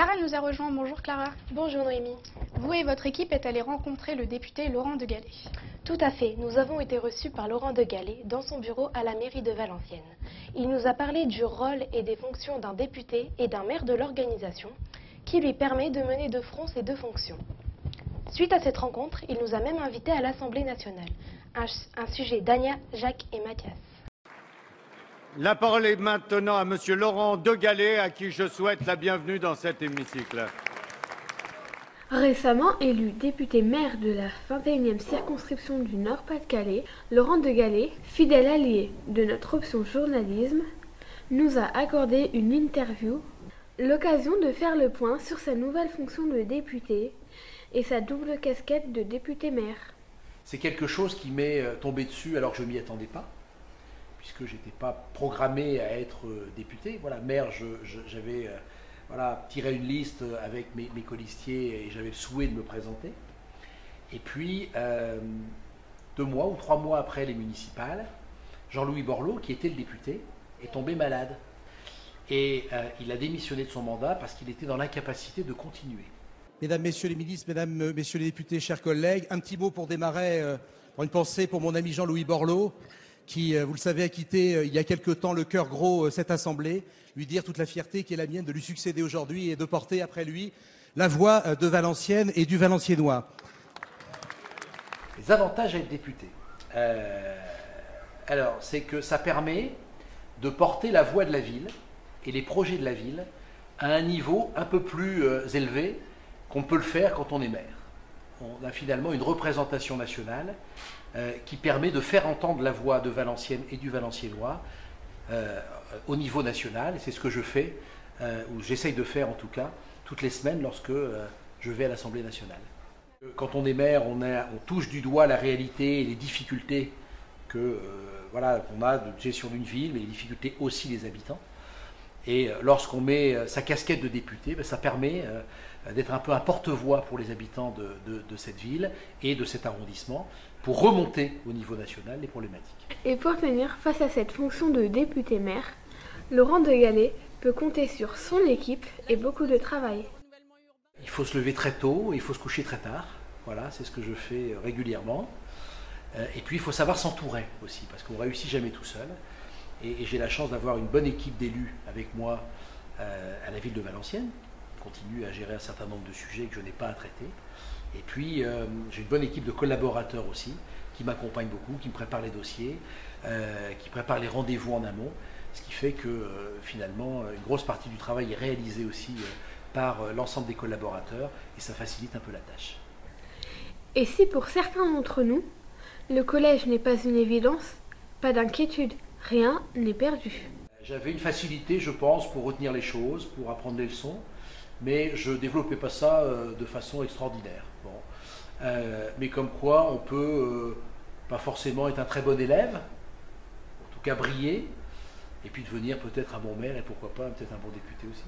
Clara nous a rejoint. Bonjour Clara. Bonjour Noémie. Vous et votre équipe êtes allés rencontrer le député Laurent de Gallet. Tout à fait, nous avons été reçus par Laurent de Gallet dans son bureau à la mairie de Valenciennes. Il nous a parlé du rôle et des fonctions d'un député et d'un maire de l'organisation qui lui permet de mener de front ces deux fonctions. Suite à cette rencontre, il nous a même invités à l'Assemblée nationale, un sujet d'Ania, Jacques et Mathias. La parole est maintenant à Monsieur Laurent de Gallet, à qui je souhaite la bienvenue dans cet hémicycle. Récemment élu député maire de la 21e circonscription du Nord-Pas-de-Calais, Laurent de Gallet, fidèle allié de notre option journalisme, nous a accordé une interview, l'occasion de faire le point sur sa nouvelle fonction de député et sa double casquette de député maire. C'est quelque chose qui m'est tombé dessus alors que je ne m'y attendais pas, puisque je n'étais pas programmé à être député. Voilà, maire, j'avais tiré une liste avec mes colistiers et j'avais le souhait de me présenter. Et puis, 2 mois ou 3 mois après les municipales, Jean-Louis Borloo, qui était le député, est tombé malade. Et il a démissionné de son mandat parce qu'il était dans l'incapacité de continuer. Mesdames, Messieurs les ministres, Mesdames, Messieurs les députés, chers collègues, un petit mot pour démarrer, pour une pensée pour mon ami Jean-Louis Borloo, qui, vous le savez, a quitté il y a quelque temps le cœur gros cette Assemblée, lui dire toute la fierté qui est la mienne de lui succéder aujourd'hui et de porter après lui la voix de Valenciennes et du Valenciennois. Les avantages à être député, alors c'est que ça permet de porter la voix de la ville et les projets de la ville à un niveau un peu plus élevé qu'on peut le faire quand on est maire. On a finalement une représentation nationale qui permet de faire entendre la voix de Valenciennes et du Valenciennois au niveau national. Et c'est ce que je fais, ou j'essaye de faire en tout cas, toutes les semaines lorsque je vais à l'Assemblée nationale. Quand on est maire, on touche du doigt la réalité et les difficultés qu'on a de gestion d'une ville, mais les difficultés aussi des habitants. Et lorsqu'on met sa casquette de député, ça permet d'être un peu un porte-voix pour les habitants de cette ville et de cet arrondissement pour remonter au niveau national les problématiques. Et pour tenir face à cette fonction de député maire, Laurent de Gallet peut compter sur son équipe et beaucoup de travail. Il faut se lever très tôt, il faut se coucher très tard. Voilà, c'est ce que je fais régulièrement. Et puis il faut savoir s'entourer aussi, parce qu'on ne réussit jamais tout seul. Et j'ai la chance d'avoir une bonne équipe d'élus avec moi à la ville de Valenciennes. Je continue à gérer un certain nombre de sujets que je n'ai pas à traiter. Et puis j'ai une bonne équipe de collaborateurs aussi, qui m'accompagnent beaucoup, qui me préparent les dossiers, qui préparent les rendez-vous en amont. Ce qui fait que finalement, une grosse partie du travail est réalisée aussi par l'ensemble des collaborateurs et ça facilite un peu la tâche. Et si pour certains d'entre nous, le collège n'est pas une évidence, pas d'inquiétude, rien n'est perdu. J'avais une facilité, je pense, pour retenir les choses, pour apprendre les leçons, mais je ne développais pas ça de façon extraordinaire. Bon. Mais comme quoi, on peut pas forcément être un très bon élève, en tout cas briller, et puis devenir peut-être un bon maire et pourquoi pas peut-être un bon député aussi.